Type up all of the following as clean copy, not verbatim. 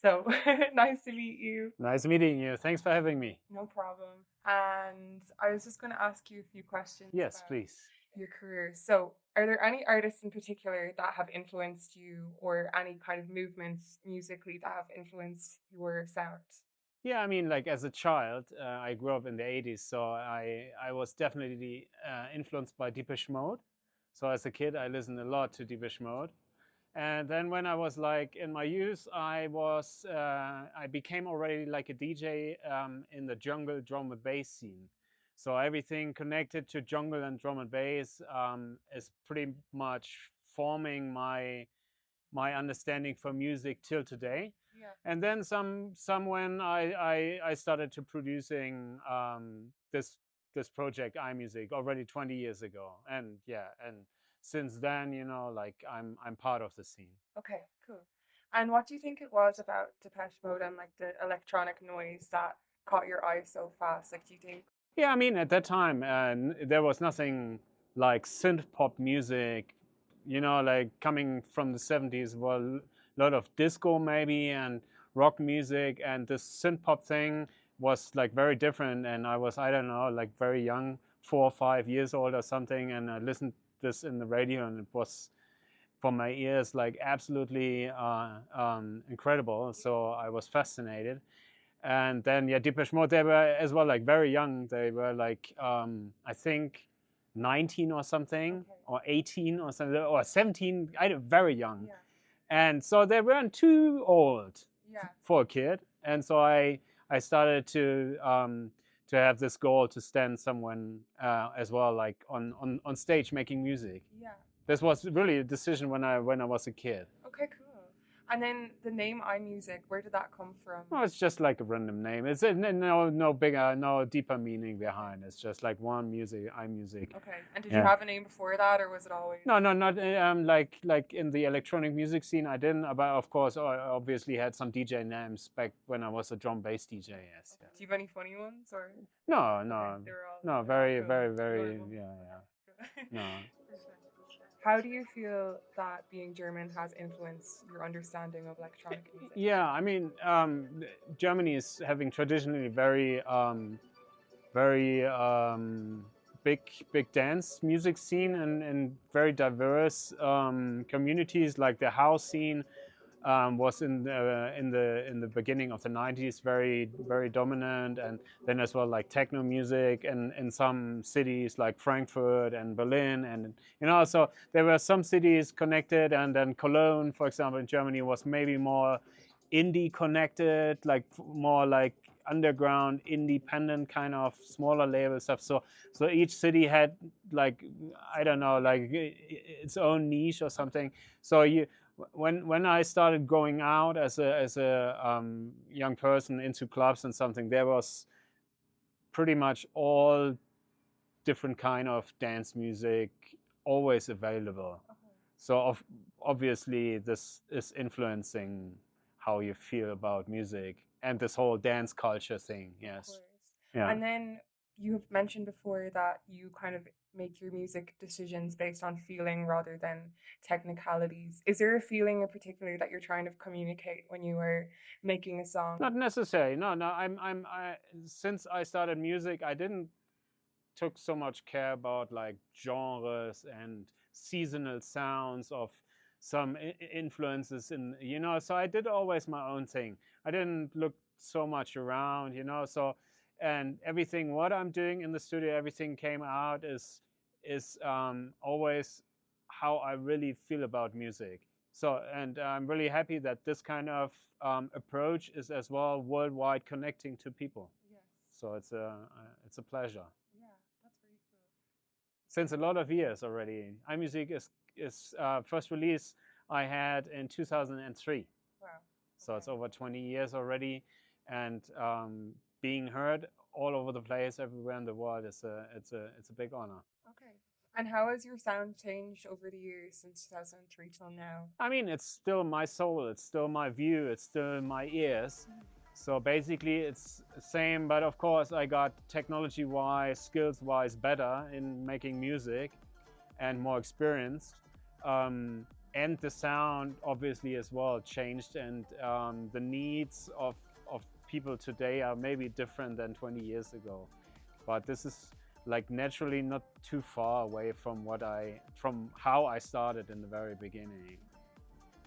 So nice to meet you. Nice meeting you. Thanks for having me. No problem. And I was just going to ask you a few questions. Yes, about please. your career. So, are there any artists in particular that have influenced you, or any kind of movements musically that have influenced your sound? Yeah, I mean, like as a child, I grew up in the 80s, so I was definitely influenced by Depeche Mode. So as a kid, I listened a lot to Depeche Mode. And then when I was like in my youth, I became already like a DJ in the jungle drum and bass scene. So everything connected to jungle and drum and bass is pretty much forming my understanding for music till today. Yeah. And then some when I started to producing this project Einmusik already 20 years ago, and yeah, and since then, you know, like I'm part of the scene. Okay, cool. And what do you think it was about Depeche Mode and like the electronic noise that caught your eye so fast? Like, do you think? Yeah, I mean, at that time, there was nothing like synth pop music, you know, like coming from the 70s, well, a lot of disco maybe and rock music, and this synth pop thing was like very different. And I was, I don't know, like very young, 4 or 5 years old or something, and I listened this in the radio, and it was for my ears like absolutely incredible. So I was fascinated. And then yeah, Depeche Mode, they were as well like very young. They were like I think 19 or something, Okay. or 18 or something, or 17. Very young. Yeah. And so they weren't too old Yeah. for a kid. And so I started to have this goal to stand somewhere as well, like on stage making music. Yeah. This was really a decision when I was a kid. Okay, cool. And then the name Einmusik, where did that come from? Oh, it's just like a random name. It's no bigger, no deeper meaning behind. It's just like one music, Einmusik. Okay. And did Yeah. you have a name before that, or was it always? No, not like in the electronic music scene. I didn't, but of course, I obviously had some DJ names back when I was a drum bass DJ. Yes. Okay. Do you have any funny ones, or? No, Okay, they were all. no. they're all Very, cool. very, Adorable. yeah. No. How do you feel that being German has influenced your understanding of electronic music? Yeah, I mean, Germany is having traditionally very big dance music scene, and very diverse communities. Like the house scene was in the beginning of the 90s very dominant, and then as well like techno music, and in some cities like Frankfurt and Berlin, and you know, so there were some cities connected, and then Cologne, for example, in Germany was maybe more indie connected, like more like underground independent kind of smaller label stuff. So each city had like, I don't know, like its own niche or something. So when I started going out as a young person into clubs and something, there was pretty much all different kind of dance music always available. Okay. So obviously this is influencing how you feel about music and this whole dance culture thing. Yes. Of course. Yeah. And then you've mentioned before that you kind of make your music decisions based on feeling rather than technicalities. Is there a feeling in particular that you're trying to communicate when you are making a song? Not necessarily. No. Since I started music, I didn't took so much care about like genres and seasonal sounds of some influences in, you know, so I did always my own thing. I didn't look so much around, you know, so, and everything what I'm doing in the studio, everything came out is always how I really feel about music. So, and I'm really happy that this kind of approach is as well worldwide connecting to people. Yes. So it's a pleasure. Yeah, that's really cool. Since a lot of years already. Einmusik is first release I had in 2003. Wow. So it's over 20 years already, and being heard all over the place, everywhere in the world, it's a big honor. Okay. And how has your sound changed over the years since 2003 till now? I mean, it's still my soul, it's still my view, it's still my ears. So basically it's the same, but of course I got technology-wise, skills-wise better in making music and more experienced. and the sound obviously as well changed, and the needs of people today are maybe different than 20 years ago. But this is like naturally not too far away from from how I started in the very beginning.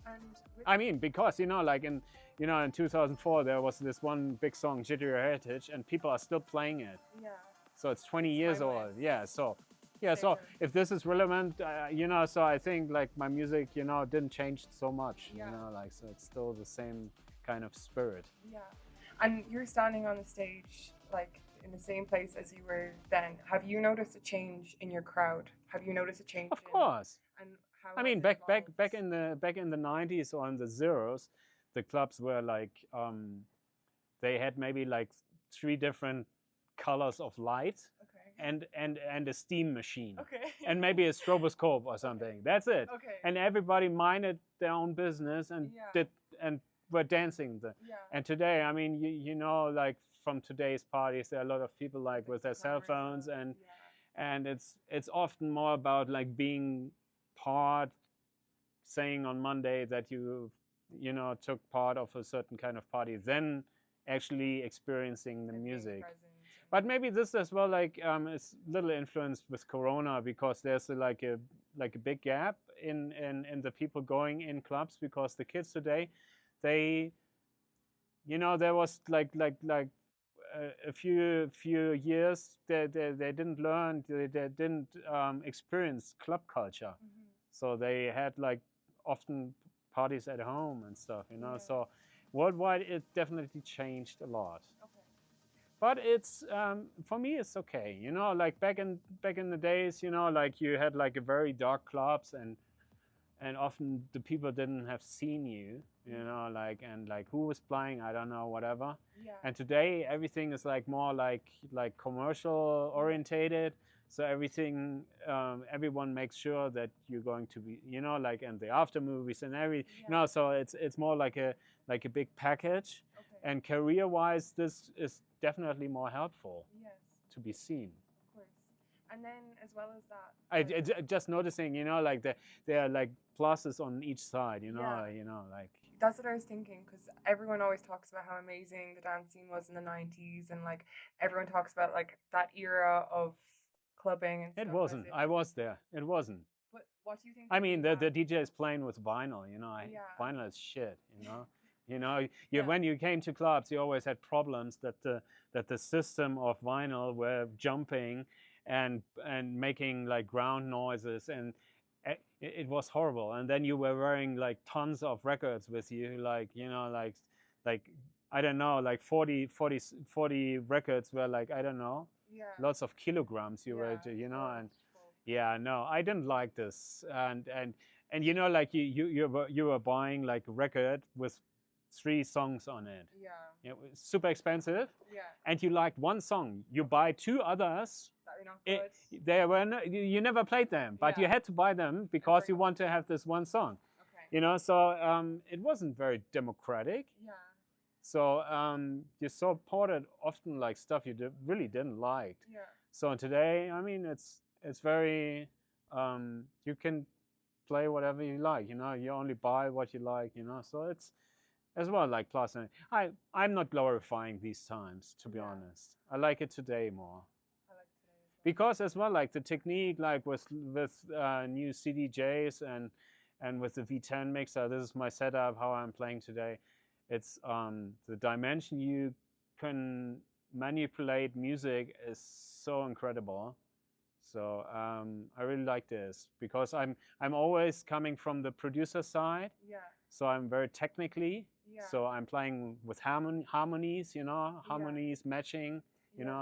And I mean, because like in 2004 there was this one big song, Jittery Heritage, and people are still playing it. yeah, So it's 20 years timeless. old. Yeah. So Same. if this is relevant, so I think like my music, didn't change so much. Yeah. Like, so it's still the same kind of spirit. Yeah. And you're standing on the stage like in the same place as you were then. Have you noticed a change in your crowd? Have you noticed a change? Of course. And how I mean, has it back evolved? in the 90s or in the zeros, the clubs were like they had maybe like 3 different colors of light Okay. and a steam machine Okay. and maybe a stroboscope or something. That's it. Okay. And everybody minded their own business and Yeah. were dancing. Yeah. And today, I mean, like from today's parties, there are a lot of people like with their cell cameras phones, on, and yeah. and it's often more about like being part, saying on Monday that you took part of a certain kind of party, than actually experiencing the And being music. present. But maybe this as well, like is little influenced with Corona, because there's like a big gap in the people going in clubs, because the kids today, they, there was like a few years they didn't learn, they didn't experience club culture, Mhm. so they had like often parties at home and stuff, Yeah. So worldwide it definitely changed a lot. Okay. But it's for me it's okay, like back in the days, like you had like a very dark clubs, and often the people didn't have seen you, like, and like who was playing, I don't know, whatever. Yeah. And today everything is like more like commercial orientated, so everything everyone makes sure that you're going to be, like, and the after movies and Yeah. so it's more like a big package. Okay. And career wise, this is definitely more helpful Yes. to be seen. Of course. And then as well as that. I just noticing, like there are like pluses on each side, Yeah. like. That's what I was thinking, because everyone always talks about how amazing the dance scene was in the 90s, and like everyone talks about like that era of clubbing and stuff. It wasn't. I was there. It wasn't. But what do you think? I mean, the that- DJ is playing with vinyl, Yeah. vinyl is shit, Yeah. When you came to clubs, you always had problems that the system of vinyl were jumping and making like ground noises, and it was horrible. And then you were wearing like tons of records with you, like, like I don't know, like 40 records were like, I don't know, Yeah. lots of kilograms you were, Yeah. and yeah, no, I didn't like this. And like you were buying like a record with 3 songs on it. Yeah. It was super expensive, Yeah. and you liked one song. You buy 2 others. That are not It, good. they were you never played them, but you Yeah. had to buy them because bring you want to have this one song. Okay. So it wasn't very democratic. Yeah. So you supported often like stuff you really didn't like. Yeah. So today, I mean, it's very you can play whatever you like. You only buy what you like. So it's as well like plus. And I'm not glorifying these times, to be Yeah. honest. I like it today more. I like today as well. Because as well, like the technique, like with new CDJs and with the V10 mixer, this is my setup, how I'm playing today. It's the dimension you can manipulate music is so incredible. So I really like this, because I'm always coming from the producer side, Yeah. so I'm very technically. Yeah. So I'm playing with harmonies, harmonies matching,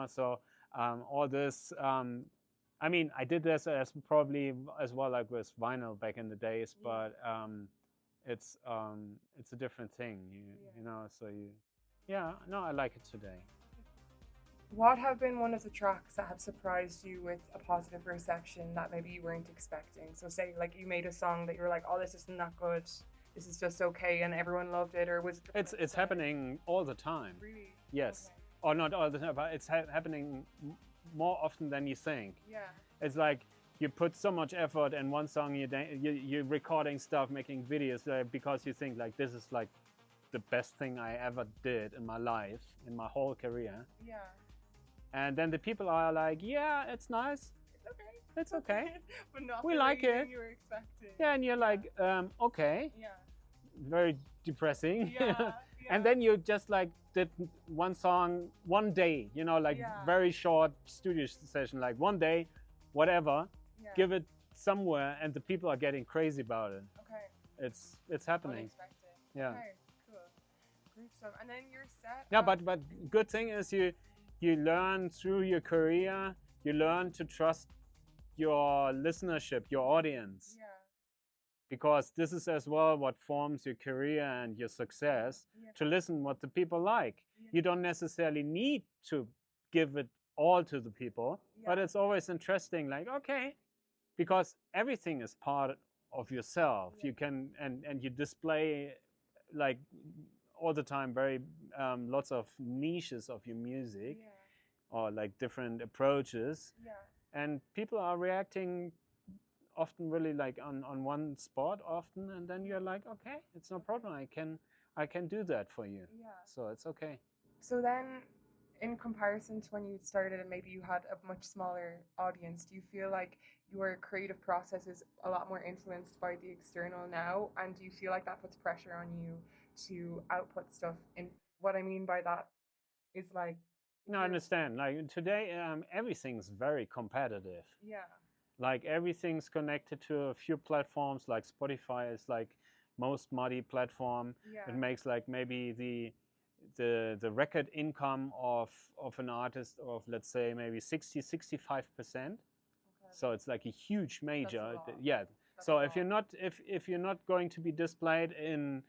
so all this. I mean, I did this as probably as well, like with vinyl back in the days, Yeah. but it's a different thing, So no, I like it today. What have been one of the tracks that have surprised you with a positive reception that maybe you weren't expecting? So say like you made a song that you were like, oh, this isn't that good, this is just okay, and everyone loved it, or was it? It's happening all the time. Really? Yes, Okay. or not all the time, but it's happening more often than you think. Yeah. It's like you put so much effort in one song, you're recording stuff, making videos because you think like this is like the best thing I ever did in my life, in my whole career. Yeah. And then the people are like, yeah, it's nice. It's okay. It's okay. But not We the like rating it. you were expecting. Yeah, and you're like, okay. Yeah. Very depressing. Yeah. And then you just like did one song one day, you know, like very short studio session, like one day, whatever, give it somewhere, and the people are getting crazy about it. Okay. It's happening. Unexpected. Yeah. Okay, cool. Gruesome. And then your set. Yeah, but good thing is you learn through your career, you learn to trust your listenership, your audience. Yeah. Because this is as well what forms your career and your success, to listen what the people like. You don't necessarily need to give it all to the people, but it's always interesting, like, okay, because everything is part of yourself. You can, and you display like all the time very lots of niches of your music, or like different approaches, and people are reacting often really like on one spot often, and then you're like, okay, it's no problem, I can do that for you. So it's okay. So then, in comparison to when you started and maybe you had a much smaller audience, do you feel like your creative process is a lot more influenced by the external now, and do you feel like that puts pressure on you to output stuff? And what I mean by that is like, no, I understand, like today everything's very competitive. Like everything's connected to a few platforms, like Spotify is like most muddy platform. It makes like maybe the record income of an artist of, let's say, maybe 65%. So it's like a huge major. So if you're not going to be displayed in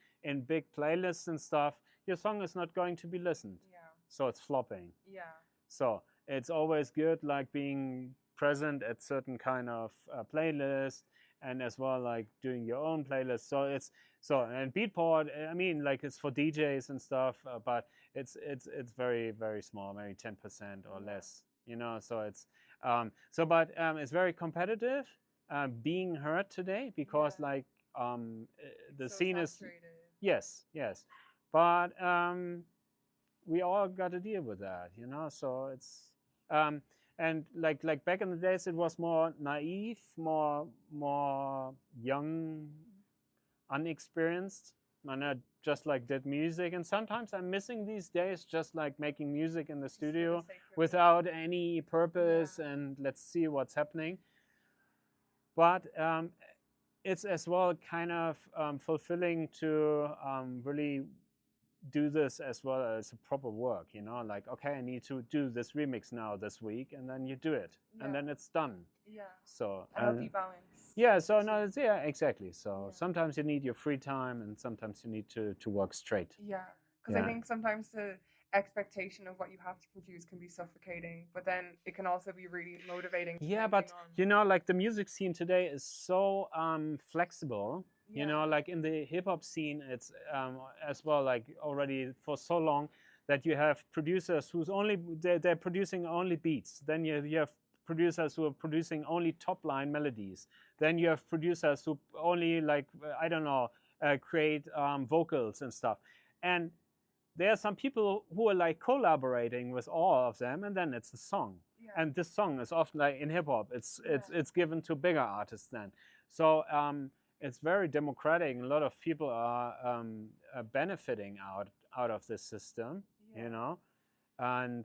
big playlists and stuff, your song is not going to be listened. So it's flopping. So it's always good like being present at certain kind of playlist, and as well like doing your own playlist. So it's and Beatport, I mean, like it's for DJs and stuff, but it's very, very small, maybe 10% or less, you know. So it's but it's very competitive being heard today, because like the scene saturated. is yes, but we all got to deal with that, you know. So it's and like back in the days, it was more naive, more young, unexperienced, and I just like did music. And sometimes I'm missing these days, just like making music in the studio without any purpose, and let's see what's happening. But it's as well kind of fulfilling to really do this as well as a proper work, you know, like, okay, I need to do this remix now this week, and then you do it, and then it's done. So a healthy balance. So no, it's, exactly. So sometimes you need your free time, and sometimes you need to work straight. Because I think sometimes the expectation of what you have to produce can be suffocating, but then it can also be really motivating. But you know, like the music scene today is so flexible. You know, like in the hip-hop scene, it's as well like already for so long that you have producers who's only they're producing only beats. Then you have producers who are producing only top-line melodies. Then you have producers who only like I don't know create vocals and stuff. And there are some people who are like collaborating with all of them, and then it's a song. And this song is often like in hip-hop, it's given to bigger artists then. So it's very democratic, and a lot of people are benefiting out of this system, you know. And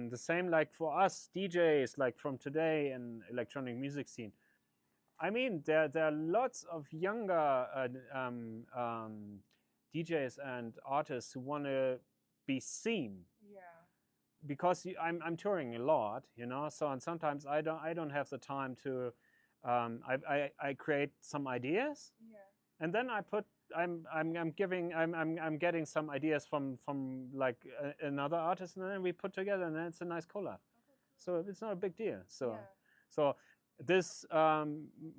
the same like for us DJs, like from today in electronic music scene. I mean, there are lots of younger DJs and artists who want to be seen. Because I'm touring a lot, you know. So and sometimes I don't have the time to. I create some ideas, and then I'm getting some ideas from like another artist, and then we put together, and then it's a nice collab. So it's not a big deal. So this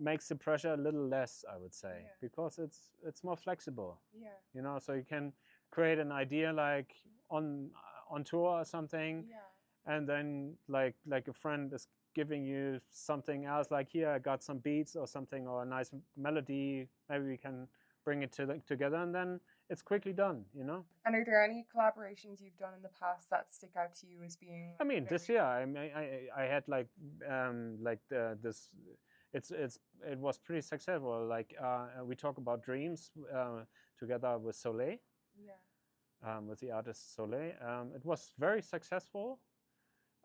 makes the pressure a little less, I would say, because it's more flexible. You know, so you can create an idea like on tour or something. And then like a friend is giving you something else, like here I got some beats or something, or a nice melody, maybe we can bring it together, and then it's quickly done, you know. And are there any collaborations you've done in the past that stick out to you as being? I mean, this year I had like this. It was pretty successful. Like we talk about dreams together with Soleil, Yeah. with the artist Soleil. It was very successful,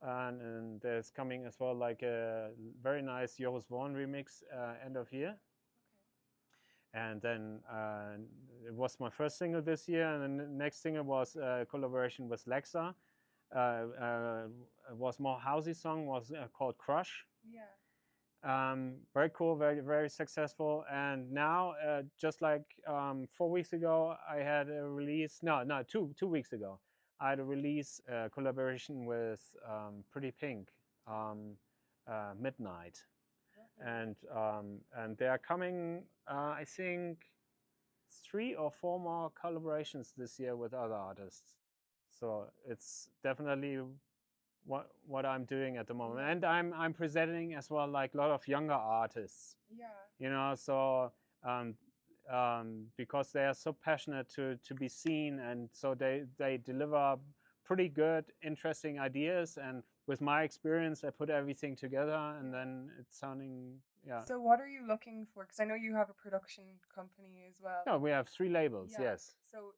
and there's coming as well like a very nice Joris Vaughan remix end of year. And then it was my first single this year, and then the next single was a collaboration with Lexa. It was more housey song, was called Crush. Yeah. Very cool, very, very successful. And now, just like 4 weeks ago, I had a release. No, 2 weeks ago, I had a release collaboration with Pretty Pink, Midnight. And they are coming, I think, 3 or 4 more collaborations this year with other artists. So it's definitely what I'm doing at the moment, and I'm presenting as well like a lot of younger artists. Yeah. You know, so because they are so passionate to be seen, and so they deliver pretty good, interesting ideas, and with my experience, I put everything together, and then it's sounding, yeah. So what are you looking for? Because I know you have a production company as well. No, we have 3 labels, Yeah. yes. So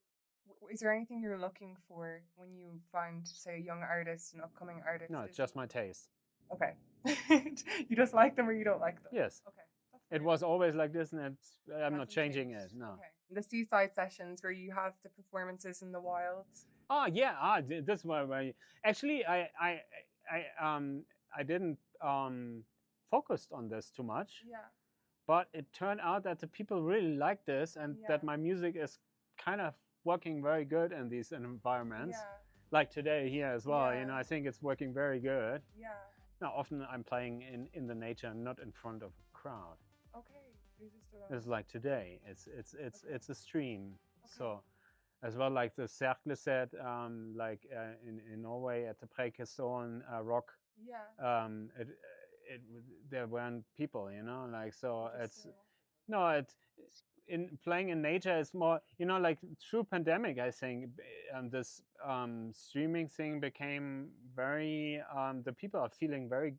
is there anything you're looking for when you find, say, a young artist, an upcoming artist? No, it's just my taste. Okay. You just like them or you don't like them? Yes. Okay. It was always like this, and I'm not changing it, no. Okay. The seaside sessions where you have the performances in the wild. Oh yeah, this is why. Actually, I didn't focus on this too much. Yeah. But it turned out that the people really like this, and that my music is kind of working very good in these environments. Yeah. Like today here as well. Yeah. You know, I think it's working very good. Yeah. Now, often I'm playing in the nature, not in front of a crowd. Okay. You're just alone. It's like today. It's a stream. Okay. So. As well, like the Cercle set, like in Norway at the Prekeston Rock. Yeah. There weren't people, you know, like, so it's in playing in nature. It's more, you know, like through pandemic, I think this streaming thing became very. The people are feeling very.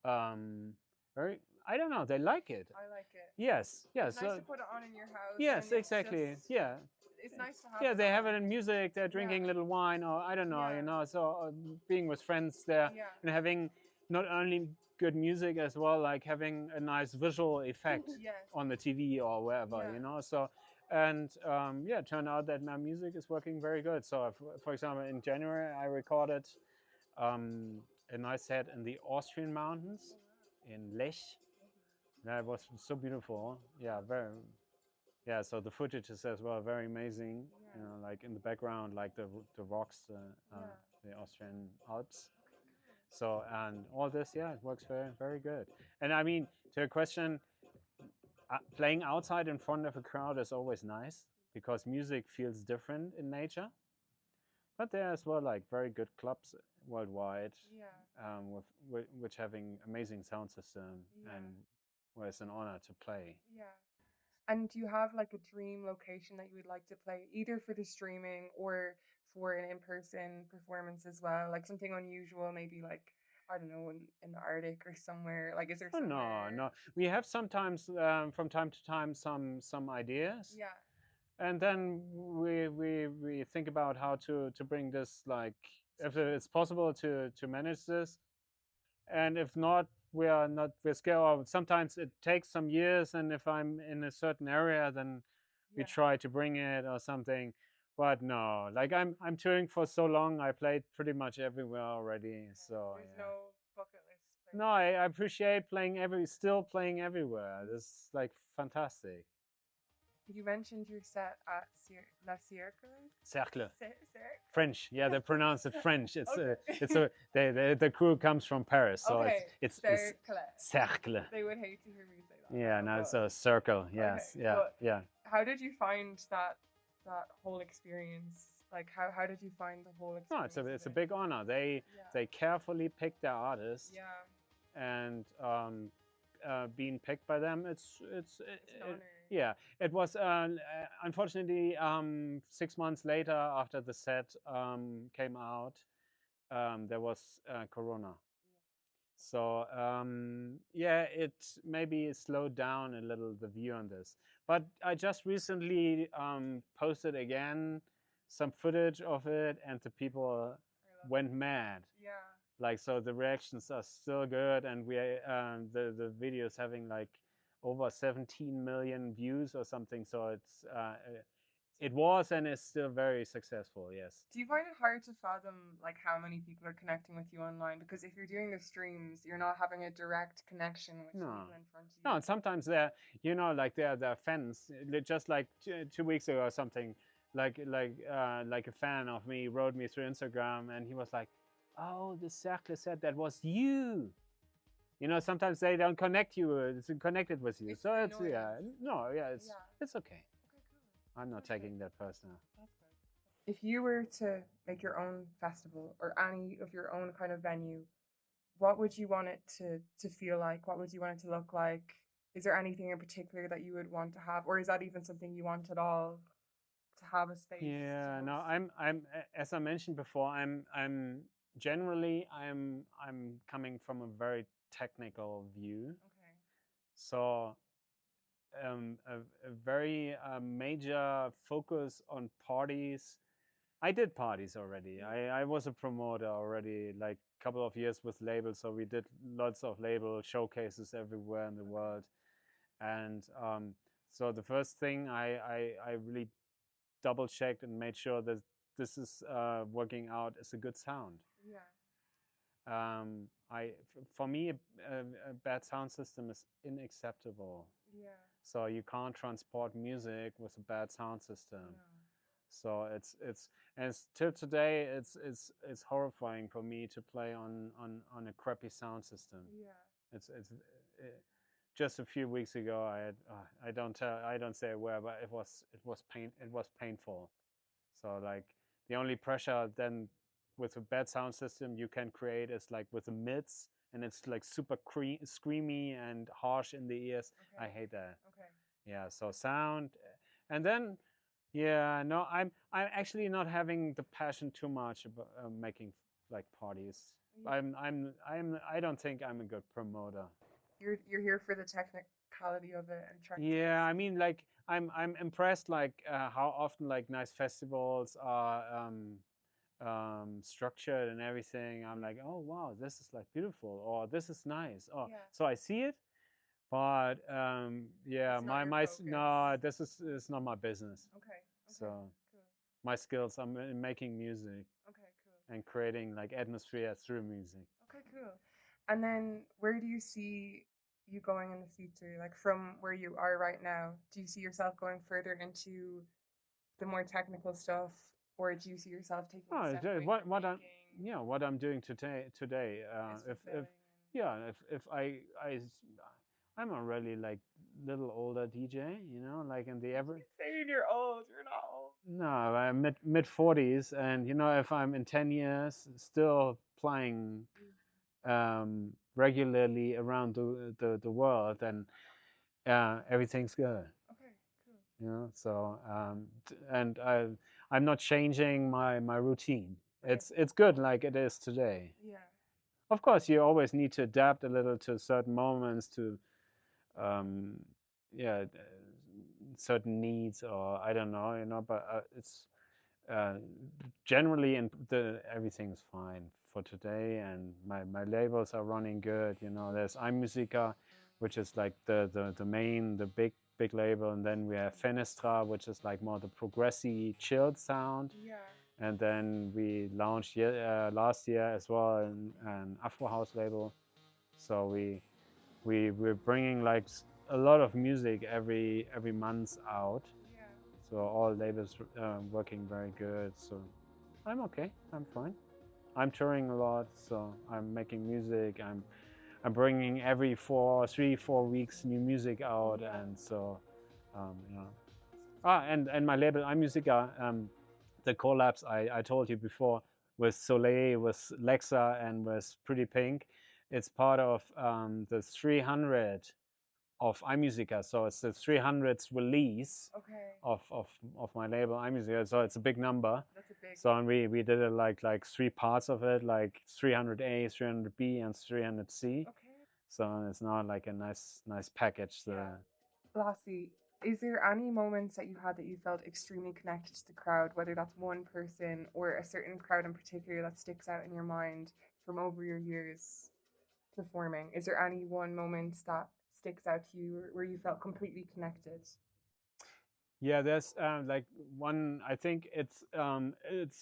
I don't know. They like it. I like it. Yes. It's nice to put it on in your house. Yes, exactly. Yeah. It's nice to have. Yeah, they have it in music. They're drinking little wine, or I don't know, you know. So being with friends there and having not only good music as well, like having a nice visual effect on the TV or wherever, you know. So, and it turned out that my music is working very good. So, for example, in January I recorded a nice set in the Austrian mountains in Lech. That was so beautiful. Yeah, very. Yeah, so the footage is as well very amazing. You know, like in the background, like the rocks, the Austrian Alps. So, and all this, it works very, very good. And I mean, to your question, playing outside in front of a crowd is always nice because music feels different in nature. But there are as well like very good clubs worldwide, which having amazing sound system, and where it's an honor to play. Yeah. And do you have like a dream location that you would like to play, either for the streaming or for an in-person performance as well? Like something unusual, maybe like, I don't know, in the Arctic or somewhere. Like, is there somewhere? No. We have sometimes, from time to time, some ideas. Yeah. And then we think about how to bring this, like, if it's possible to manage this. And if not, we're scared. Sometimes it takes some years, and if I'm in a certain area, then we try to bring it or something. But no, like I'm touring for so long, I played pretty much everywhere already. So there's no bucket list place. No, I appreciate still playing everywhere. This is like fantastic. You mentioned your set at La Cercle. French, yeah, they pronounce it French. It's the crew comes from Paris, so it's Cercle. They would hate to hear me say that. Yeah, no, it's a circle. Yes, yeah. How did you find that whole experience Like how did you find the whole No, experience? it's a big honor. They carefully pick their artists, Yeah, and being picked by them, it's an honor. yeah. It was unfortunately 6 months later, after the set came out, there was Corona. So yeah, it maybe slowed down a little the view on this. But I just recently posted again some footage of it, and the people went mad. Yeah. Like, so the reactions are still good, and the video is having like over 17 million views or something. So it was and is still very successful. Yes. Do you find it hard to fathom like how many people are connecting with you online? Because if you're doing the streams, you're not having a direct connection with No. people in front of you. No, and sometimes they're, like they're fans. Just like 2 weeks ago or something, like a fan of me wrote me through Instagram, and he was like, "Oh, the Cercle said that was you." Sometimes they don't connect you. It's connected with you, It's so it's annoying. it's okay. Okay, cool. I'm not That's good. taking that personal. That's good. If you were to make your own festival or any of your own kind of venue, what would you want it to feel like? What would you want it to look like? Is there anything in particular that you would want to have, or is that even something you want at all? To have a space. Yeah, to no, host? I'm as I mentioned before, I'm generally I'm coming from a very technical view. Okay. So a very major focus on parties. I did parties already. I was a promoter already, like a couple of years with labels. So we did lots of label showcases everywhere in the world. And so the first thing I really double checked and made sure that this is working out as a good sound. Yeah. For me, a bad sound system is unacceptable. Yeah. So you can't transport music with a bad sound system. No. So and till today it's horrifying for me to play on a crappy sound system. Yeah. It's just a few weeks ago I had I don't say where, but it was painful. So like the only pressure then with a bad sound system you can create is like with the mids, and it's like super screamy and harsh in the ears. Okay. I hate that. Okay. Yeah, so sound, and then yeah, no, I'm actually not having the passion too much about making like parties. Yeah. I don't think I'm a good promoter. You're here for the technicality of it and trying. Yeah, I mean, like I'm impressed like how often like nice festivals are structured and everything. I'm like, oh wow, this is like beautiful, or this is nice. Oh, Yeah. so I see it, but yeah, It's not your my focus. no, this is not my business. Okay. So Cool. my skills I'm in making music Okay. Cool. and creating like atmosphere through music. Okay. Cool. And then where do you see you going in the future? Like from where you are right now, do you see yourself going further into the more technical stuff, or do you see yourself taking a step away from making? What I'm doing today. It's If fulfilling if I'm already like little older DJ, like in the ever. saying you're old, you're not old. No, I'm mid 40s, and if I'm in 10 years still playing regularly around the world, then everything's good. Okay, cool. So and I'm not changing my routine. Okay. It's good like it is today. Yeah. Of course, you always need to adapt a little to certain moments, to certain needs, or I don't know, but it's generally everything is fine for today, and my labels are running good. There's Einmusik, which is like the main, the big label, and then we have Fenestra, which is like more the progressive chilled sound. Yeah. And then we launched last year as well an Afro House label. So we're bringing like a lot of music every month out. Yeah. So all labels working very good. So I'm okay. I'm fine. I'm touring a lot, so I'm making music. I'm bringing every 3-4 weeks new music out, and so and my label Einmusik the collabs I told you before with Soleil, with Lexa, and with Pretty Pink. It's part of the 300 of Einmusik. So it's the 300th release Okay. of my label Einmusik. So it's a big number. That's a big. So and we did it like 3 parts of it, like 300A, 300B, and 300C. Okay. So it's now like a nice package. Yeah. Lastly, is there any moments that you had that you felt extremely connected to the crowd, whether that's one person or a certain crowd in particular that sticks out in your mind from over your years performing? Is there any one moment that sticks out to you where you felt completely connected? Yeah, there's like one. I think it's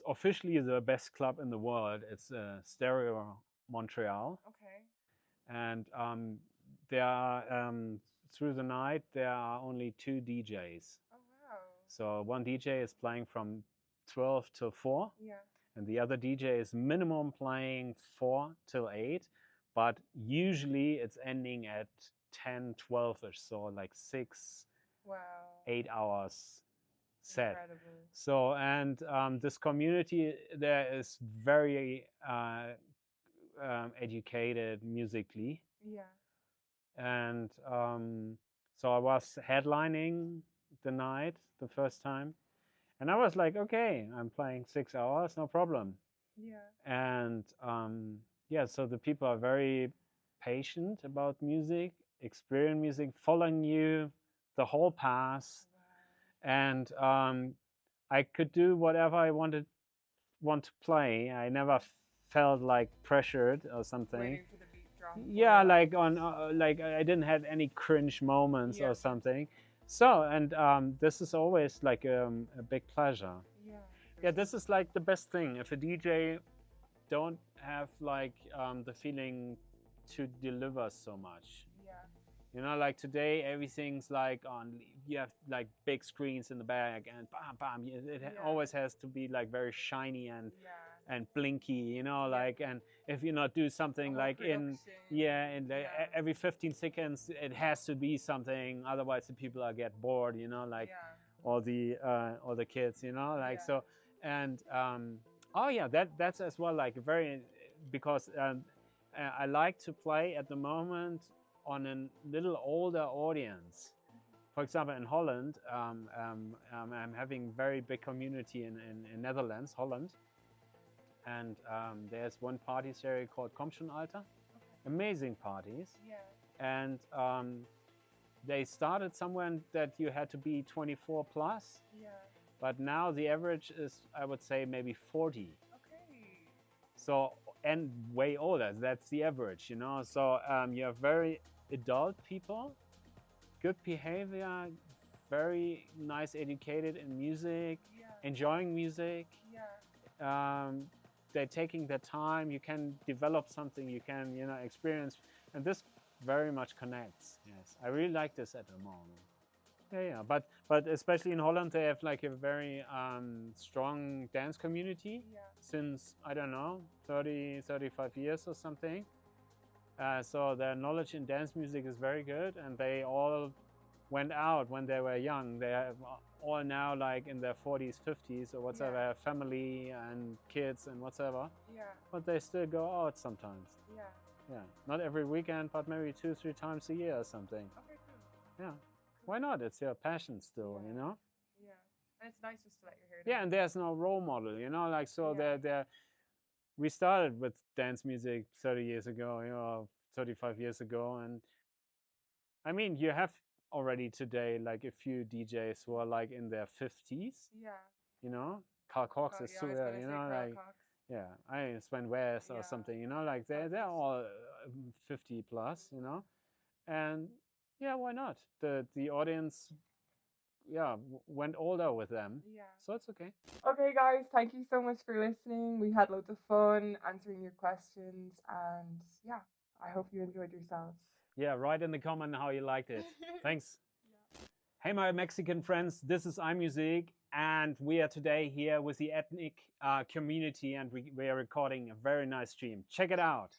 officially the best club in the world. It's Stereo Montreal, Okay. and there are through the night there are only 2 DJs. Oh wow. So one DJ is playing from 12 till 4, Yeah. and the other DJ is minimum playing 4 till 8, but usually it's ending at 10, 12ish. So like 6, Wow. 8 hours set. Incredible. So and this community there is very educated musically, Yeah. and so I was headlining the night the first time, and I was like, okay, I'm playing 6 hours, no problem. Yeah. And yeah, so the people are very patient about music, experience music, following you the whole path, and I could do whatever I want to play. I never felt like pressured or something. Waiting for the beat drop. Yeah, like on like I didn't have any cringe moments Yeah. or something. So and this is always like a big pleasure. Yeah. Yeah, this is like the best thing. If a DJ don't have like the feeling to deliver so much. Yeah. You know, like today everything's like on. You have like big screens in the back, and bam, bam. It Yeah. always has to be like very shiny and Yeah. blinky. You know, Yeah. like, and if you not do something The whole like in production. like Yeah. every 15 seconds, it has to be something. Otherwise, the people are get bored. You know, like Yeah. all the kids. You know, like Yeah. so, and oh yeah, that's as well like very because I like to play at the moment on a little older audience. For example, in Holland, I'm having very big community in Netherlands, Holland, and there's one party series called Alter. Amazing parties, Yeah. and they started somewhere that you had to be 24 plus, Yeah. but now the average is, I would say, maybe 40. Okay. So and way older. That's the average, you know. So you have very adult people, good behavior, very nice, educated in music, Yeah. enjoying music. Yeah. They're taking their time. You can develop something. You can, you know, experience, and this very much connects. Yes, I really like this at the moment. Yeah. But especially in Holland, they have like a very strong dance community Yeah. since, I don't know, 30, 35 years or something. So their knowledge in dance music is very good, and they all went out when they were young. They are all now like in their 40s, 50s or whatever, Yeah. have family and kids and whatever. Yeah. But they still go out sometimes. Yeah. Yeah, not every weekend, but maybe 2, 3 times a year or something. Okay. Cool. Yeah, why not? It's your passion still, you know? Yeah. And it's nice just to let your hair down. Yeah, and there's no role model, you know, like so Yeah. we started with dance music 30 years ago, you know, 35 years ago, and I mean, you have already today like a few DJs who are like in their 50s, Yeah. you know. Carl Cox is Yeah, I too, was gonna you say know, Carl like Cox. yeah, I Sven West or Yeah. something, you know, like they're Fabulous. all 50 plus, you know, and yeah, why not? The audience, yeah, went older with them, Yeah. so it's okay. Okay, guys, thank you so much for listening. We had loads of fun answering your questions, and yeah, I hope you enjoyed yourselves. Yeah, write in the comment how you liked it. Thanks. Hey, my Mexican friends, this is Einmusik, and we are today here with the ethnic community, and we are recording a very nice stream. Check it out.